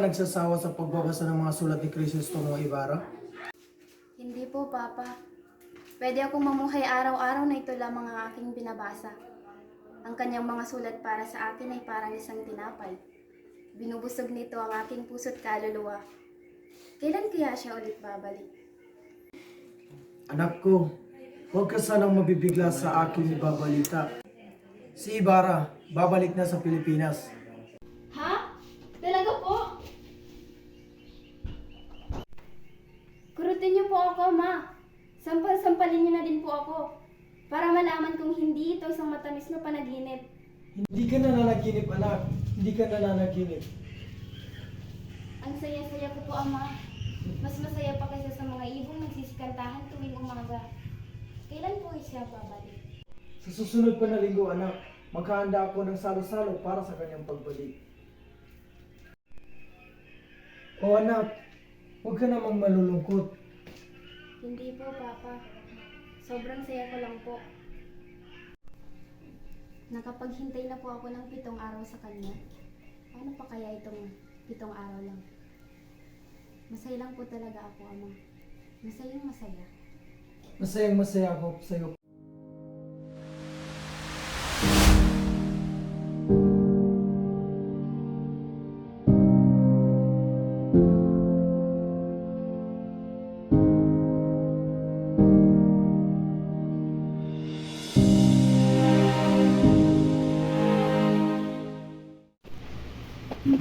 Nagsasawa sa pagbabasa ng mga sulat ni Crisostomo Ibarra? Hindi po, Papa. Pwede akong mamuhay araw-araw na ito lamang ang aking binabasa. Ang kanyang mga sulat para sa akin ay parang isang tinapay. Binubusog nito ang aking puso't kaluluwa. Kailan kaya siya ulit babalik? Anak ko, huwag ka sanang mabibigla sa aking ibabalita. Si Ibarra, babalik na sa Pilipinas. Ha? Talaga po? Kurutin niyo po ako, Ma. Sampal-sampalin niyo na din po ako. Para malaman kong hindi ito isang matamis na panaginip. Hindi ka nananaginip, anak. Hindi ka nananaginip. Ang saya-saya ko po, Ama. Mas masaya pa kaysa sa mga ibong nagsisikantahan tuwing umaga. Kailan po siya babalik? Sa susunod pa na linggo, anak, maghahanda ako ng salo-salo para sa kanyang pagbalik. O anak, huwag ka namang malulungkot. Hindi po, Papa. Sobrang saya ko lang po. Nakapaghintay na po ako ng 7 araw sa kanya. Ano pa kaya itong 7 araw lang? Masaya lang po talaga ako, Ama. Masayang masaya. Masayang masaya ako sa iyo.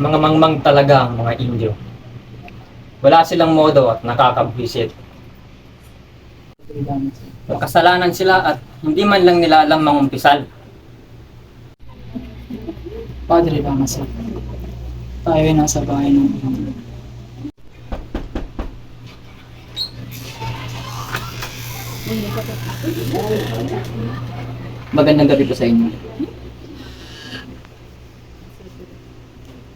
Mga mangmang talaga ang mga Indio. Wala silang modo at nakakabwisit. Magkasalanan sila at hindi man lang nila alam mangumpisal. Padre Damaso, tayo ay nasa bahay ng Indio. Magandang gabi po sa inyo.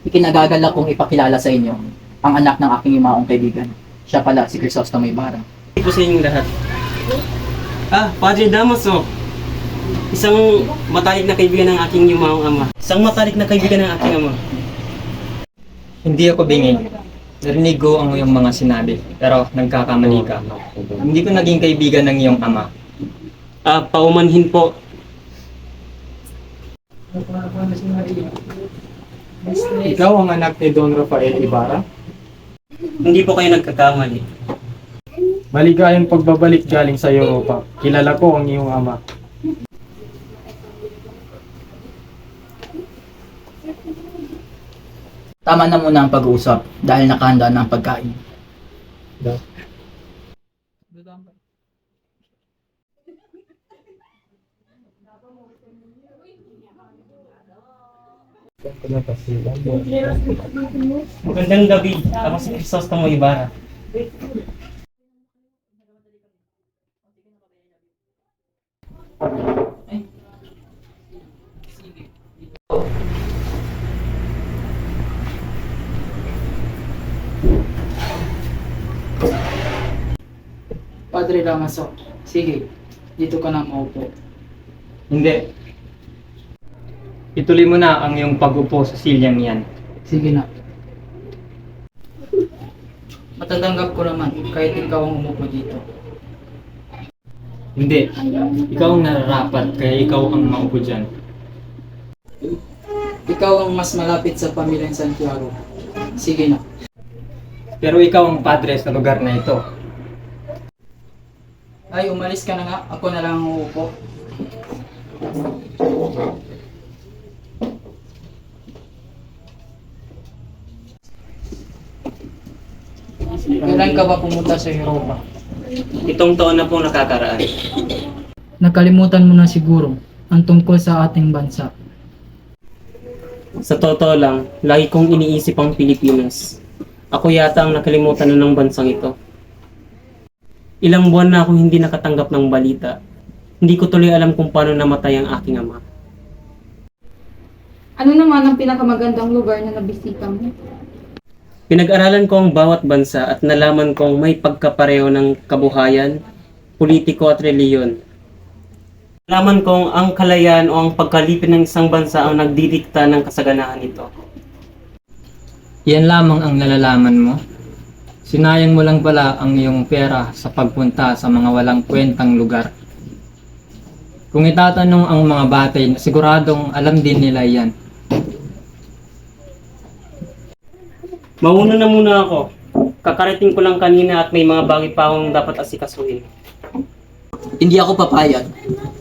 Ikinagagalak kong ipakilala sa inyo ang anak ng aking yumaong kaibigan. Siya pala si Crisostomo Ibarra. Po sa inyong lahat. Padre Damaso. Isang matalik na kaibigan ng aking yumaong ama. Isang matalik na kaibigan ng aking ama. Hindi ako bingi. Narinig ko ang iyong mga sinabi, pero nagkakamali ka. Hindi ko naging kaibigan ng iyong ama. Paumanhin po. Ikaw ang anak ni Don Rafael Ibarra? Hindi po kayo nagkakamali. Maligayang pagbabalik galing sa Europa. Kilala ko ang iyong ama. Tama na muna ang pag-uusap dahil nakahanda na ang pagkain. Magandang gabi. Ako si Crisostomo Ibarra. Padre Damaso, sige, dito ka na maupo. Hindi. Ituloy mo na ang iyong pag-upo sa silyang yan. Sige na. Matatanggap ko naman kahit ikaw ang umupo dito. Hindi. Ikaw ang nararapat, kaya ikaw ang maupo dyan. Ikaw ang mas malapit sa pamilyang Santiago. Sige na. Pero ikaw ang padre sa lugar na ito. Ay, umalis ka na nga. Ako na lang ang uupo. Kailan ka ba pumunta sa Europa? Itong taon na pong nakakaraan. Nakalimutan mo na siguro ang tungkol sa ating bansa. Sa totoo lang, lagi kong iniisip ang Pilipinas. Ako yata ang nakalimutan na ng bansang ito. Ilang buwan na akong hindi nakatanggap ng balita. Hindi ko tuloy alam kung paano namatay ang aking ama. Ano naman ang pinakamagandang lugar na nabisita mo? Pinag-aralan ko ang bawat bansa at nalaman kong may pagkapareho ng kabuhayan, politiko at reliyon. Nalaman kong ang kalayaan o ang pagkalipin ng isang bansa ang nagdidikta ng kasaganahan nito. Yan lamang ang nalalaman mo. Sinayang mo lang pala ang iyong pera sa pagpunta sa mga walang kwentang lugar. Kung itatanong ang mga batay, siguradong alam din nila yan. Mauna na muna ako. Kakarating ko lang kanina at may mga bagay pa akong dapat asikasuhin. Hindi ako papayag.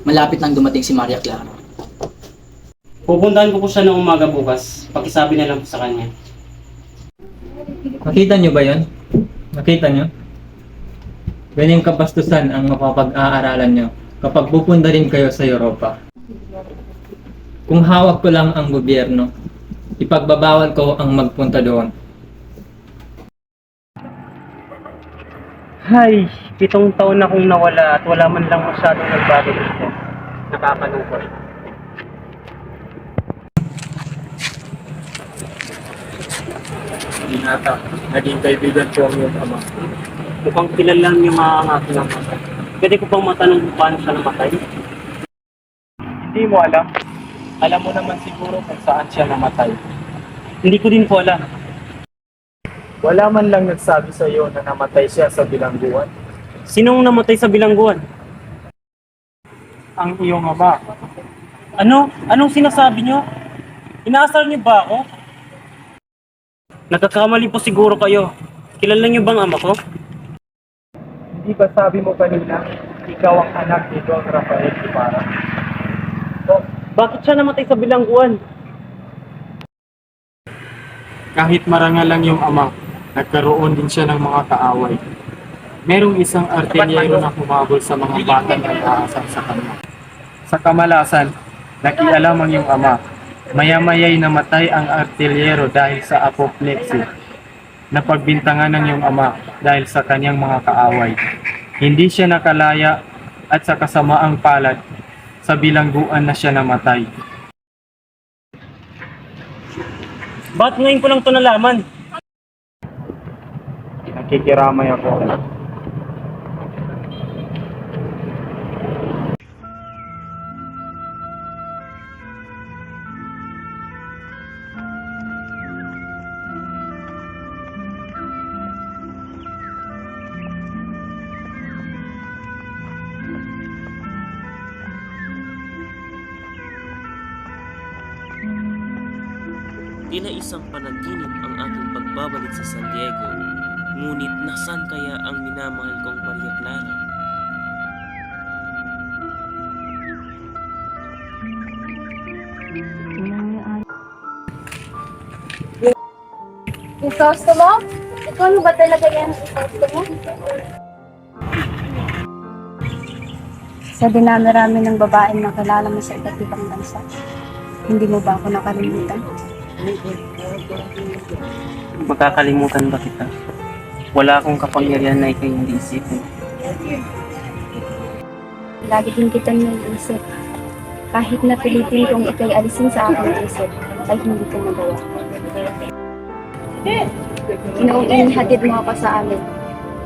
Malapit nang dumating si Maria Clara. Pupuntahan ko po siya ng umaga bukas. Pakisabi na lang po sa kanya. Nakita nyo ba yon? Nakita nyo? Ganyang kabastusan ang mapapag-aaralan nyo kapag pupunta rin kayo sa Europa. Kung hawak ko lang ang gobyerno, ipagbabawal ko ang magpunta doon. Hay, 7 taon na akong nawala at wala man lang masyadong nagbago dito. Nakakalungkot. Binata, naging kaibigan ko ang iyong ama. Mukhang kilala niyo mga ang aking ama. Pwede ko bang matanong kung paano siya namatay? Hindi mo alam? Alam mo naman siguro kung saan siya namatay. Hindi ko din po alam. Wala man lang nagsabi sa iyo na namatay siya sa bilangguan. Sinong namatay sa bilangguan? Ang iyong ama. Ano? Anong sinasabi niyo? Inaasar niyo ba ako? Nagkakamali po siguro kayo. Kilala niyo bang ama ko? Hindi ba sabi mo kanina, ikaw ang anak ni Don Rafael Ibarra? Bakit siya namatay sa bilangguan? Kahit marangal lang yung ama, nagkaroon din siya ng mga kaaway. Merong isang artilyero na humabol sa mga batang nag-aasar sa kanya. Sa kamalasan, nakialam ang iyong ama. Maya-maya'y namatay ang artilyero dahil sa apoplexy. Napagbintangan ng iyong ama dahil sa kanyang mga kaaway. Hindi siya nakalaya at sa kasamaang palad, sa bilangguan na siya namatay. Bakit ngayon ko lang ito nalaman? Nakikiramay ako. Tila isang panaginip ang aking pagbabalik sa San Diego. Ngunit nasan kaya ang minamahal kong Maria Clara? Isosto mo? Ikaw ano ba talaga yan isosto mo? Sa dinami-rami ng babaeng nakilala mo sa iba't ibang bansa, hindi mo ba ako nakalimutan? Magkakalimutan ba kita? Wala akong kapangyarihan na ikay hindi isipin. Lagi din kita naiisip. Kahit na pilitin kong ikay alisin sa aking isip, ay hindi ko magawa. Noong inihatid mo ako sa amin,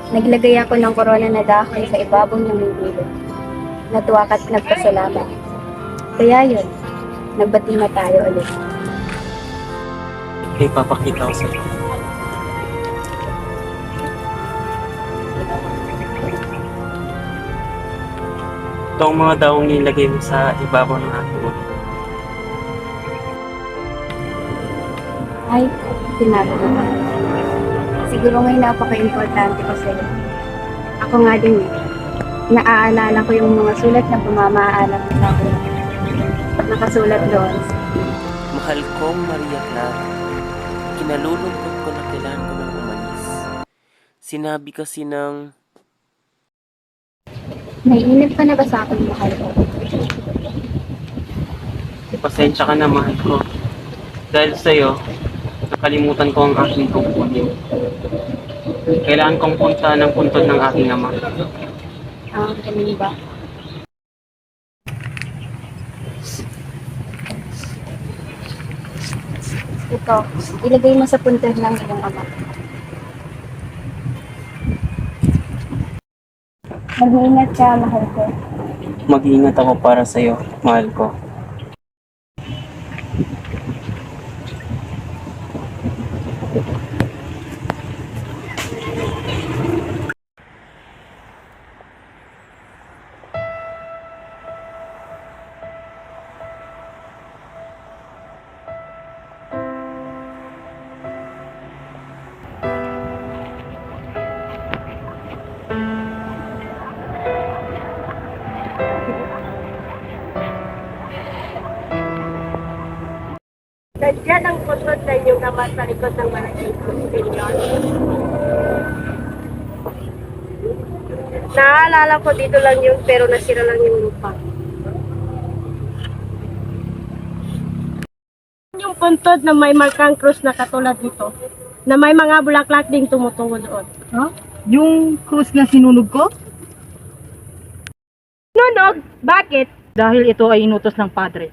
naglagay ako ng korona na dahon sa ibabaw ng mundo. Natuwa ka't nagpasalamat. Kaya yun, nagbati na tayo ulit. Kaya papakita ko sa'yo. Ito ang mga daong nilagay mo sa ibabaw ng aking ulo. Ay, tinatawag. Siguro ngayon napaka-importante ko sa'yo. Ako nga din eh. Naaalala ko yung mga sulat na pumamaalam ko ako. Nakasulat doon. Mahal kong Maria Clara, kinalulungkot ko na kailangan ko nang umalis. Sinabi kasi ng Naiinip ka na ba sa akin, mahal ko? Pasensya ka na, mahal ko. Dahil sa'yo, nakalimutan ko ang aking kukunin. Kailangan kong punta ng puntod ng aking ama. Ganun ba? Ito, ilagay mo sa punter ng iyong ama. Mag-iingat ka, mahal ko. Mag-iingat ako para sa'yo, mahal ko. Nandiyan ang puntod na inyong ama sa likod ng malaking kumpilyon. Naalala ko dito lang yun pero nasira lang yung lupa. Yung puntod na may markang krus na katulad dito, na may mga bulaklak ding tumutungo doon. Ha? Yung krus na sinunog ko? Nunog? Bakit? Dahil ito ay inutos ng Padre.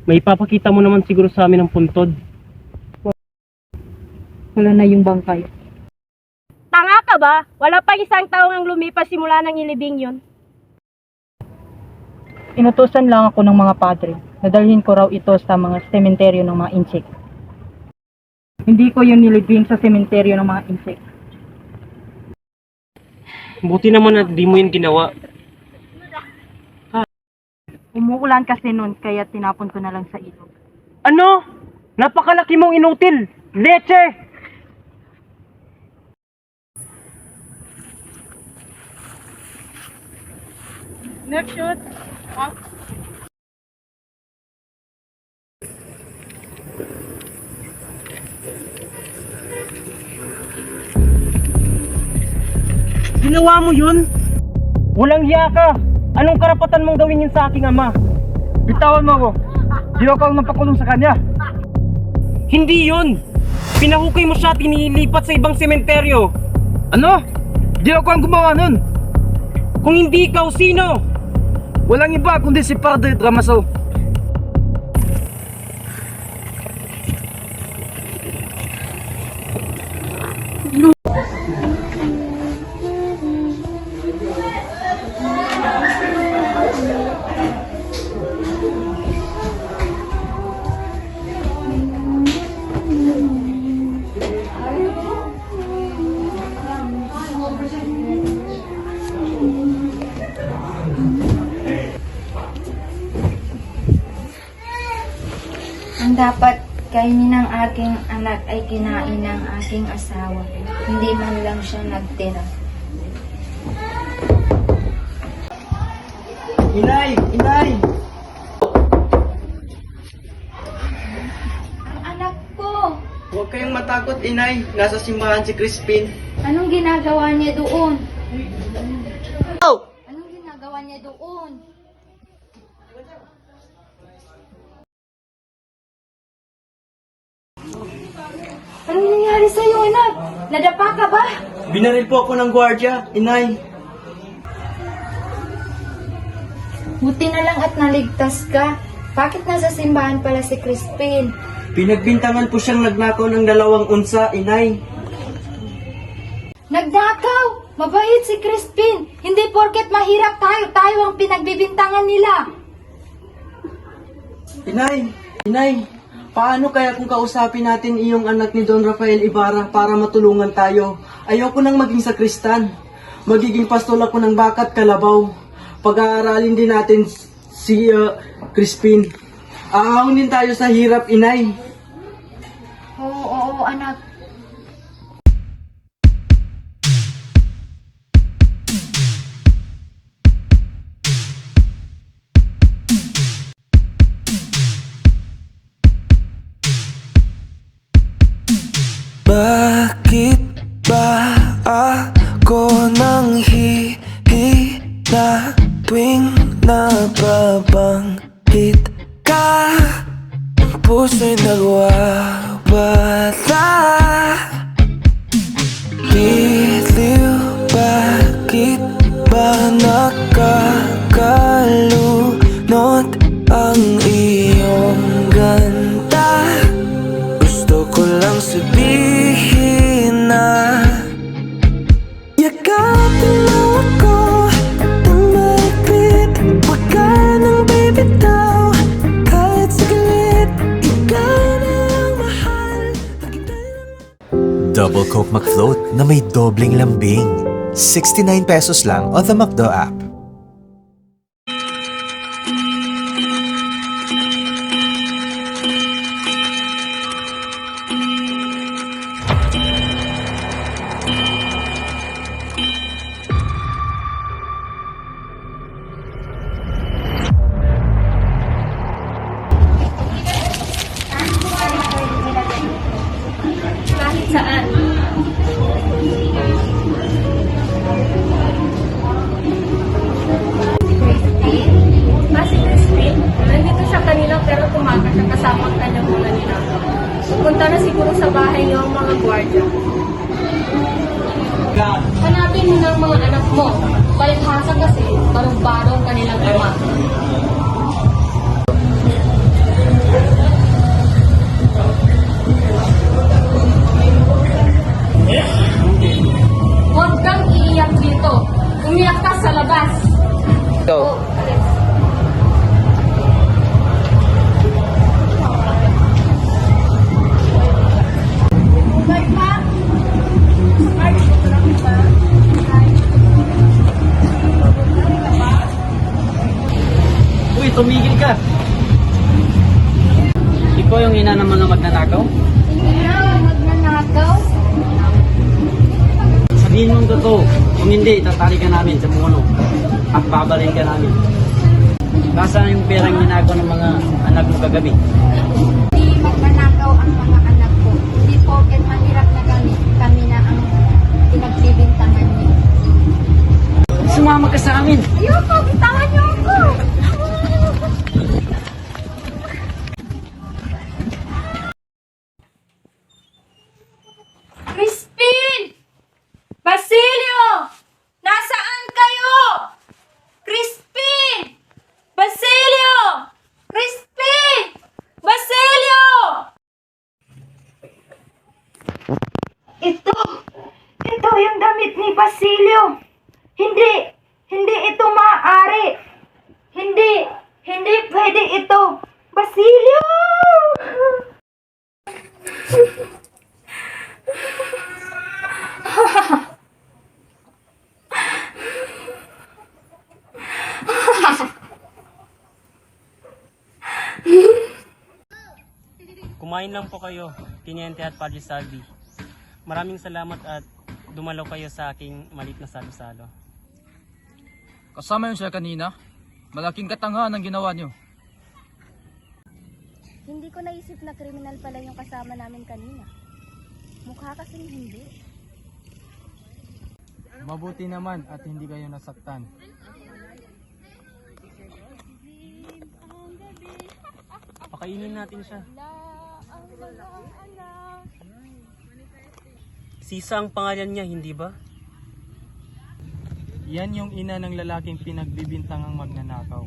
May papakita mo naman siguro sa amin ang puntod. Wala na yung bangkay. Tanga ka ba? Wala pa isang taong ang lumipas simula ng ilibing yun. Inutusan lang ako ng mga padre. Nadalhin ko raw ito sa mga sementeryo ng mga insect. Hindi ko yun nilibing sa sementeryo ng mga insect. Buti naman at di mo yun ginawa. Umuulan kasi nun, kaya tinapon ko na lang sa ilog. Ano? Napakalaki mong inutil! Leche! Next shot. Ginawa mo yun? Walang hiya ka! Anong karapatan mong gawin yun sa aking ama? Bitawan mo ako. Di ako ang napakulong sa kanya. Hindi yun! Pinahukay mo siya at inilipat sa ibang sementeryo! Ano? Di ako ang gumawa nun. Kung hindi ikaw, sino? Walang iba kundi si Padre Damaso. Ang dapat kainin ng aking anak ay kinain ng aking asawa. Hindi man lang siya nagtira. Inay! Inay! Ang anak ko! Huwag kayong matakot, Inay. Nasa simbahan si Crispin. Anong ginagawa niya doon? Oh! Anong ginagawa niya doon? Anong nangyari sa'yo, anak? Nadapa ka ba? Binaril po ako ng gwardya, Inay. Buti na lang at naligtas ka. Bakit nasa simbahan pala si Crispin? Pinagbintangan po siyang nagnakaw ng 2 unsa, Inay. Nagdakaw! Mabait si Crispin! Hindi porket mahirap tayo, tayo ang pinagbibintangan nila! Inay! Inay! Paano kaya kung kausapin natin iyong anak ni Don Rafael Ibarra para matulungan tayo? Ayoko nang maging sakristan. Magiging pastol ako ng Bakat Kalabaw. Pag-aaralin din natin si Crispin. Aahon din tayo sa hirap, Inay. Oo, anak. Bakit ba ako nang hihina tuwing nababanggit ka? Ang puso'y nagwawala. Biliw, bakit ba nakakalunod ang iyong ganda? Gusto ko lang sabihin na yakapin mo ako ng mahigpit. Huwag ka nang bibitaw kahit saglit. Ikaw na ang mahal. Double Coke McFloat na may dobling lambing. 69 pesos lang on the McDo app. saan. Si Christine, nandito siya kanina pero tumakas siya kasama ang kanyang mga ninakaw. Punta na siguro sa bahay niyo ang mga gwardiya. Hanapin mo na ang mga anak mo. Palihasa kasi, barong-barong kanilang ama. Huwag kang iiyak dito. Umiyak ka sa labas. Go. Uy, tumigil ka! Ikaw yung ina ng mga magnanakaw? Hindi na, magnanakaw. Sabihin mo ang totoo. Kung hindi, tatali ka namin sa puno. At babalin ka namin. Nasaan yung perang ginagawa ng mga anak mo kagabi? Hindi magnanakaw ang mga anak ko. Hindi porket mahirap na kami na ang pinagbibintangan niyo. Sumama ka sa amin! Ayoko, bitawan niyo ako! Crispin! Basilio! Nasaan kayo? Crispin! Basilio! Crispin! Basilio! Ito yung damit ni Basilio. Hindi ito maaari. Hindi pwede ito. Basilio! Kumain lang po kayo, Tiniente at Padre Salvi. Maraming salamat at dumalaw kayo sa aking malit na salo-salo. Kasama yun siya kanina. Malaking katangahan ang ginawa niyo. Hindi ko naisip na kriminal pala yung kasama namin kanina. Mukha kasing hindi. Mabuti naman at hindi kayo nasaktan. Pakainin natin siya. Sisa ang pangalan niya, hindi ba? Yan yung ina ng lalaking pinagbibintangang magnanakaw.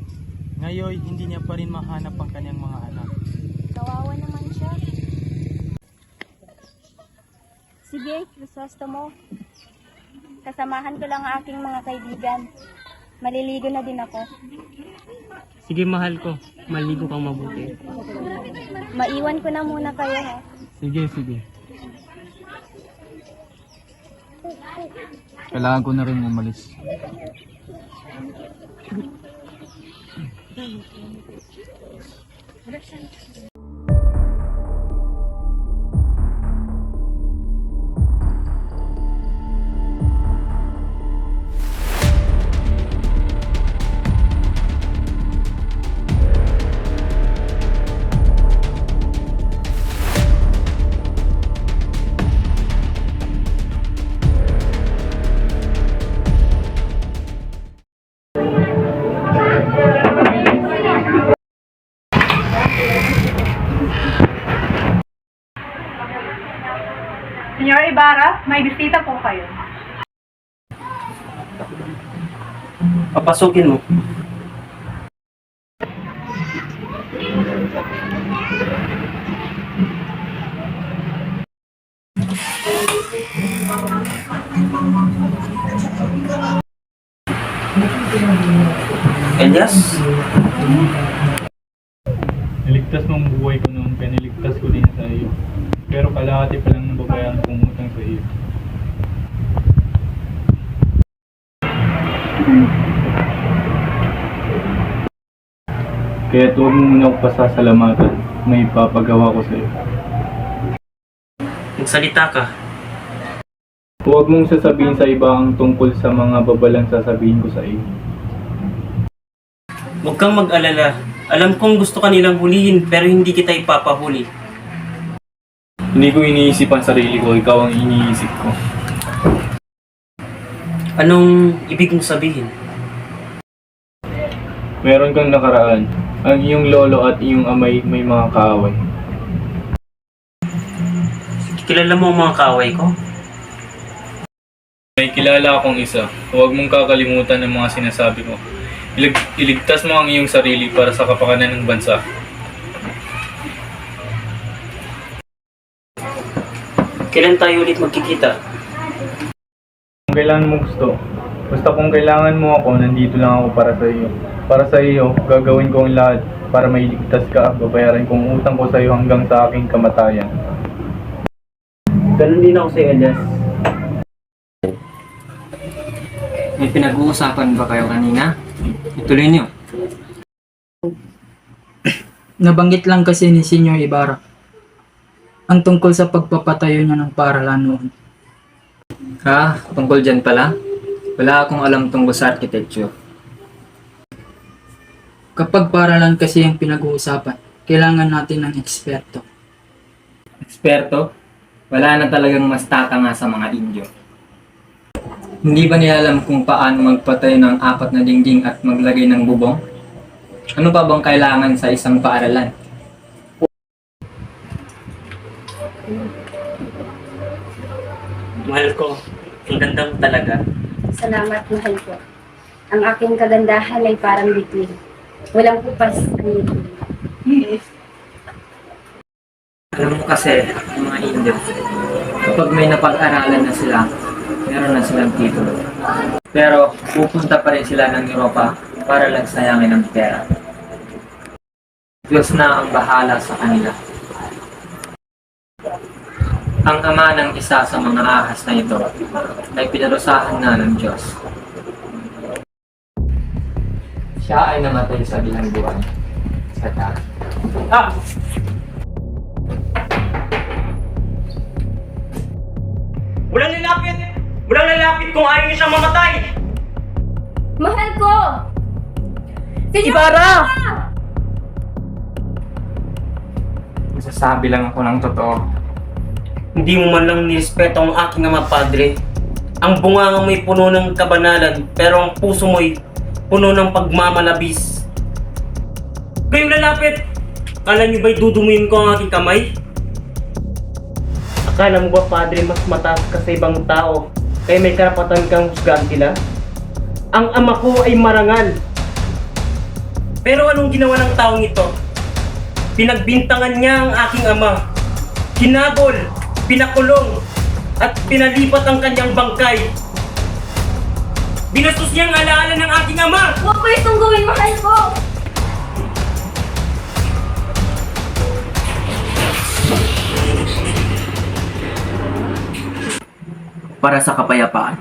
Ngayon, hindi niya pa rin mahanap ang kanyang mga anak. Kawawa naman siya. Sige, Crisostomo. Kasamahan ko lang ang aking mga kaibigan. Maliligo na din ako. Sige mahal ko, maligo kang mabuti. Maiwan ko na muna kayo ha. Sige. Kailangan ko na rin umalis. Senyor Ibarra, may bisita po kayo. Papasukin mo. Elias? Niligtas mong buhay ko noon, kaya niligtas ko din sa iyo. Pero kalahati pa lang ng babayaran kong utang sa iyo. Kaya huwag mo muna akong pasasalamatan, may ipapagawa ko sa iyo. Magsalita ka. Huwag mong sasabihin sa iba ang tungkol sa mga babalang sasabihin ko sa iyo. Huwag kang mag-alala. Alam kong gusto ka nilang hulihin pero hindi kita ipapahuli. Hindi ko iniisip ang sarili ko, ikaw ang iniisip ko. Anong ibig mong sabihin? Meron kang nakaraan. Ang iyong lolo at iyong amay may mga kaaway. Kilala mo ang mga kaaway ko? May kilala akong isa. Huwag mong kakalimutan ang mga sinasabi mo. Iligtas mo ang iyong sarili para sa kapakanan ng bansa. Kailan tayo ulit magkikita? Kung kailan mo gusto. Basta kung kailangan mo ako, nandito lang ako para sa iyo. Para sa iyo, gagawin ko ang lahat para mailigtas ka. Babayaran ko ang utang ko sa iyo hanggang sa aking kamatayan. Ganun din ako sa Elias. May pinag-uusapan ba kayo kanina? Ituloy niyo. Nabanggit lang kasi ni Senyor Ibarra ang tungkol sa pagpapatayo niya ng paaralan noon. Tungkol dyan pala? Wala akong alam tungkol sa architecture. Kapag paaralan kasi ang pinag-uusapan, kailangan natin ng eksperto. Eksperto? Wala na talagang mas tatanga sa mga Indio. Hindi ba nila alam kung paano magpatayo ng 4 na dingding at maglagay ng bubong? Ano pa bang kailangan sa isang paaralan? Mahal ko, ang ganda mo talaga. Salamat, mahal ko. Ang aking kagandahan ay parang bituin. Walang kupas ang bituin. Alam mo kasi, ang mga Indio, kapag may napag-aralan na sila, meron na silang titulo. Pero pupunta pa rin sila ng Europa para lang sayangin ang pera. Diyos na ang bahala sa kanila. Ang ama ng isa sa mga ahas na ito ay pinarusahan na ng Diyos. Siya ay namatay sa bilangguan sa dagat. Walang lalapit! Walang lalapit kung ayaw niyo siyang mamatay! Mahal ko! Ibarra! Masasabi lang ako ng totoo. Hindi mo man lang nirespeto ang aking ama, Padre. Ang bunga may puno ng kabanalan, pero ang puso mo'y puno ng pagmamalabis. Kayong lalapit! Akala niyo ba'y dudumuin ko ang aking kamay? Akala mo ba, Padre, mas mataas ka sa ibang tao, kaya may karapatan kang husgahan sila? Ang ama ko ay marangal. Pero anong ginawa ng taong ito? Pinagbintangan niya ang aking ama. Hinabol, pinakulong, at pinalipat ang kanyang bangkay. Binastos niya ang alaala ng aking ama! Huwag ko itong gawin, mahal ko! Para sa kapayapaan,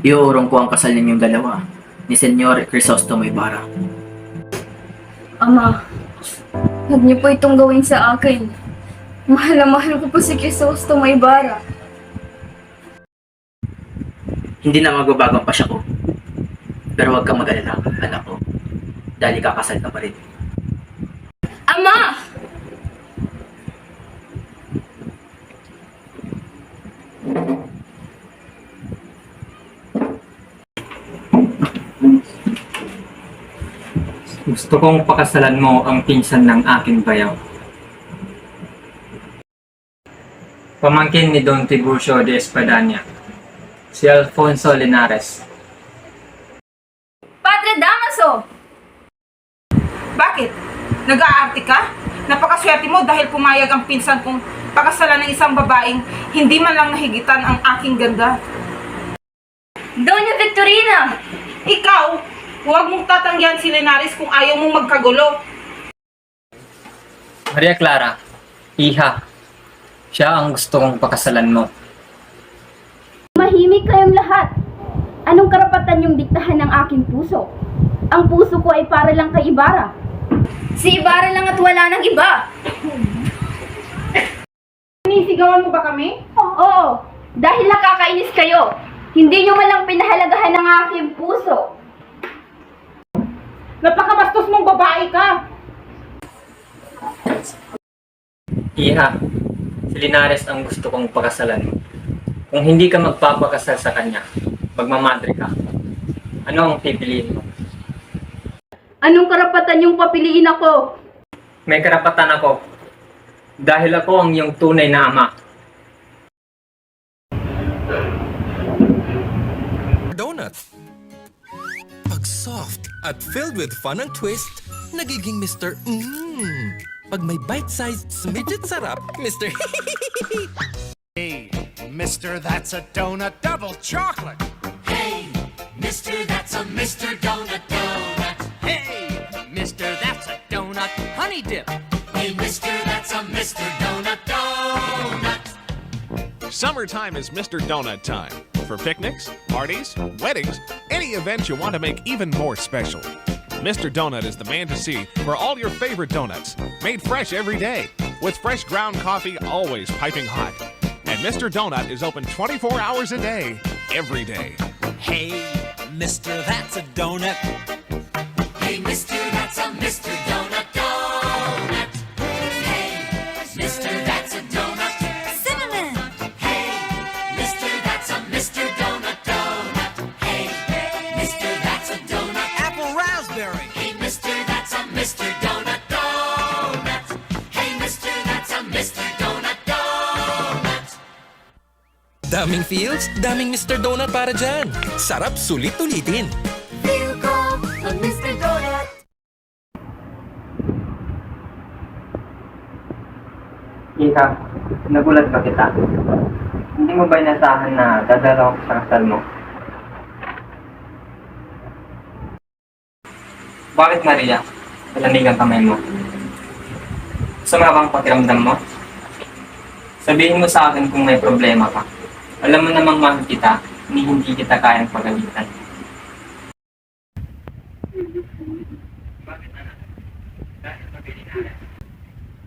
iuurong ko ang kasal ninyong dalawa ni Senyor Crisostomo Ibarra. Ama, huwag niyo po itong gawin sa akin. Mahal na mahal ko po si Crisostomo Ibarra. Hindi na magbabago ang pasya ko. Pero huwag kang mag-alala, anak ko. Dahil kakasal ka pa rin. Ama! Gusto kong pakasalan mo ang pinsan ng aking bayaw. Pamangkin ni Don Tiburcio de Espadanya, si Alfonso Linares. Padre Damaso! Bakit? Nag-aarte ka? Napakaswerte mo dahil pumayag ang pinsan kong pakasalan ng isang babaeng hindi man lang nahigitan ang aking ganda. Doña Victorina! Ikaw, huwag mong tatanggihan si Linares kung ayaw mong magkagulo. Maria Clara, iha, siya ang gusto kong pakasalan mo. Mahimik kayong lahat. Anong karapatan yung diktahan ng aking puso? Ang puso ko ay para lang kay Ibarra. Si Ibarra lang at wala nang iba. Sinisigawan mo ba kami? Oo, dahil nakakainis kayo. Hindi nyo man lang pinahalagahan ng aking puso. Napakabastos mong babae ka. Iha, Si Linares ang gusto kong pakasalan. Kung hindi ka magpapakasal sa kanya, magmamadre ka. Ano ang pipiliin mo? Anong karapatan yung papiliin ako? May karapatan ako. Dahil ako ang iyong tunay na ama. Donut. Pag soft at filled with fun and twist, nagiging Mr. Pag may bite-sized smidget sarap, Mr. Hey, Mr. That's a Donut Double Chocolate. Hey, Mr. That's a Mr. Donut Donut. Hey, Mr. That's a Donut Honey Dip. Hey, Mr. That's a Mr. Donut Donut. Summertime is Mr. Donut time. For picnics, parties, weddings, any event you want to make even more special. Mr. Donut is the man to see for all your favorite donuts, made fresh every day, with fresh ground coffee always piping hot. And Mr. Donut is open 24 hours a day, every day. Hey, Mr. That's a Donut. Hey, Mr. That's a Mr. Donut Donut. Hey, Mr. That's a Donut. Cinnamon. Hey, Mr. That's a Mr. Donut Donut. Hey, Mr. That's a Donut. Apple raspberry. Hey, Mr. That's a Mr. Donut Donut. Hey, Mr. That's a Mr. Donut Donut. Daming feels, daming Mr. Donut para dyan. Sarap sulit-ulitin. Feel ko ang Mr. Donut. Ika, nagulat ba kita? Hindi mo ba inasahan na dadalaw ako sa kasal mo? Bakit, Maria? Malamig ang kamay mo. Sama bang pakiramdam mo? Sabihin mo sa akin kung may problema ka. Alam mo namang mahal kita, hindi kita kayang pagalitan.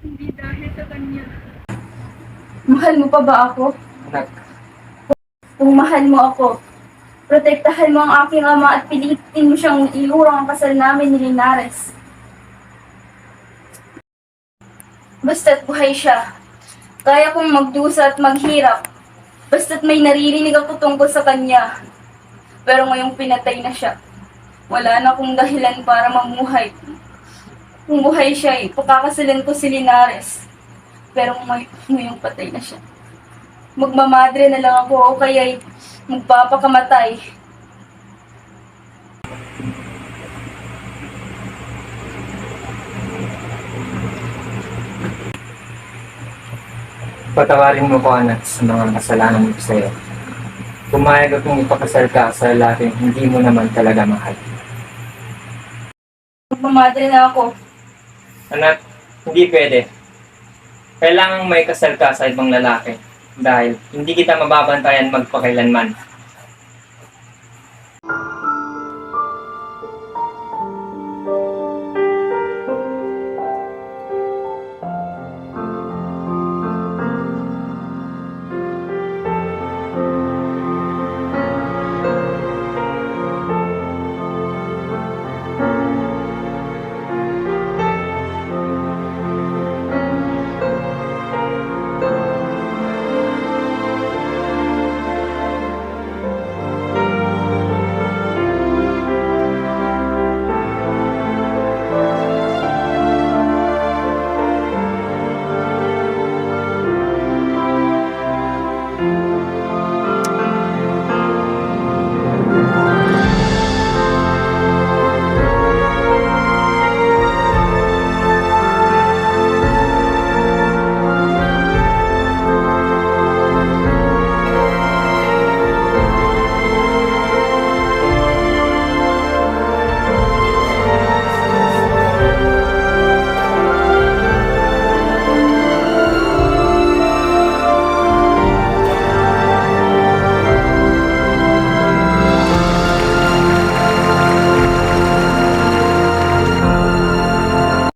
Hindi dahil sa kanya. Mahal mo pa ba ako? Anak, Kung mahal mo ako, protektahan mo ang aking ama at pilitin mo siyang iurang ang kasal namin ni Linares. Basta't buhay siya, kaya kong magdusa at maghirap. Basta't may naririnig ako tungkol sa kanya. Pero ngayong pinatay na siya, wala na akong dahilan para mamuhay. Kung buhay siya, pakakasalan ko si Linares. Pero ngayong patay na siya, magmamadre na lang ako o kaya'y magpapakamatay. patawarin mo ko, anak, sa mga kasalanan ko sa'yo. Pumayag akong ipakasal ka sa lalaking hindi mo naman talaga mahal. Magmamadre na ako. Anak, hindi pwede. Kailangang may kasal ka sa ibang lalaki dahil hindi kita mababantayan magpakailanman.